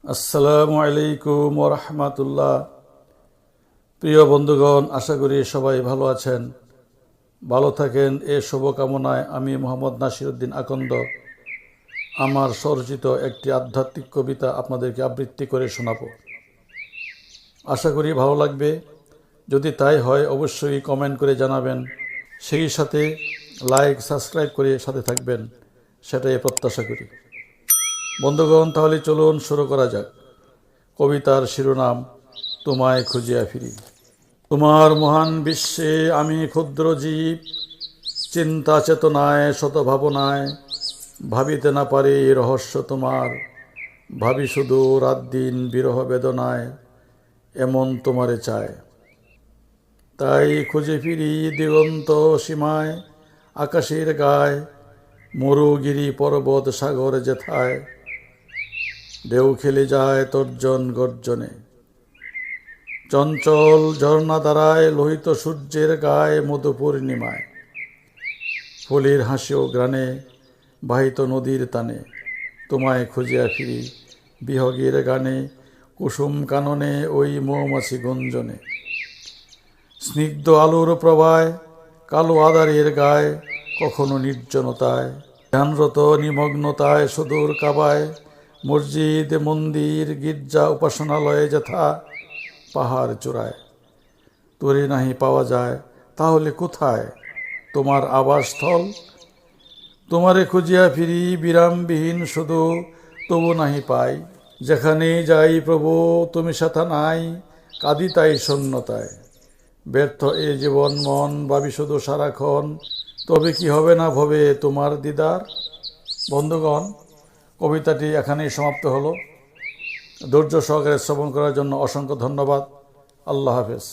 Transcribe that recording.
আসসালামু আলাইকুম ওয়া রাহমাতুল্লাহ। প্রিয় বন্ধুগণ, আশা করি সবাই ভালো আছেন, ভালো থাকেন এ শুভকামনায় আমি মোহাম্মদ নাসিরউদ্দিন আকন্দ আমার স্বরচিত একটি আধ্যাত্মিক কবিতা আপনাদেরকে আবৃত্তি করে শোনাব। আশা করি ভালো লাগবে। যদি তাই হয় অবশ্যই কমেন্ট করে জানাবেন, সেই সাথে লাইক সাবস্ক্রাইব করে সাথে থাকবেন, সেটাই প্রত্যাশা করি। বন্ধুগণ, তাহলে চলুন শুরু করা যাক। কবিতার শিরোনাম তোমায় খুঁজিয়া ফিরি। তোমার মহান বিশ্বে আমি ক্ষুদ্র জীব, চিন্তা চেতনায় শত ভাবনায় ভাবিতে না পারি রহস্য তোমার। ভাবি শুধু রাত দিন বিরহ বেদনায়, এমন তোমারে চায়। তাই খুঁজে ফিরি দিগন্ত সীমায়, আকাশের গায়, মরুগিরি পর্বত সাগর যেথায় ঢেউ খেলে যায় তর্জন গর্জনে। চঞ্চল ঝর্ণা দ্বারায় লোহিত সূর্যের গায়ে মধু পূর্ণিমায়, ফুলের হাসি ও গ্রানে বাহিত নদীর টানে। তোমায় খুঁজিয়া ফিরি বিহগের গানে, কুসুম কাননে ওই মৌমাছি গুঞ্জনে। স্নিগ্ধ আলোর প্রভায় কালো আধারের গায়ে, কখনো নির্জনতায় ধ্যানরত নিমগ্নতায় সুদূর কাবায়, মসজিদ মন্দির গির্জা উপাসনালয়ে যেথা পাহাড় চূড়ায়। তোরে নাহি পাওয়া যায়, তাহলে কোথায় তোমার আবাসস্থল? তোমারে খুঁজিয়া ফিরি বিরামবিহীন শুধু, তবু নাহি পাই। যেখানেই যাই প্রভু তুমি সেথা নাই, কাঁদি তাই শূন্যতায়। ব্যর্থ এ জীবন মন ভাবি শুধু সারাক্ষণ, তবে কি হবে না ভবে তোমার দিদার। বন্ধুগণ, কবিতাটি এখানেই সমাপ্ত হলো। ধৈর্য সহকারে শ্রবণ করার জন্য অসংখ্য ধন্যবাদ। আল্লাহ হাফেজ।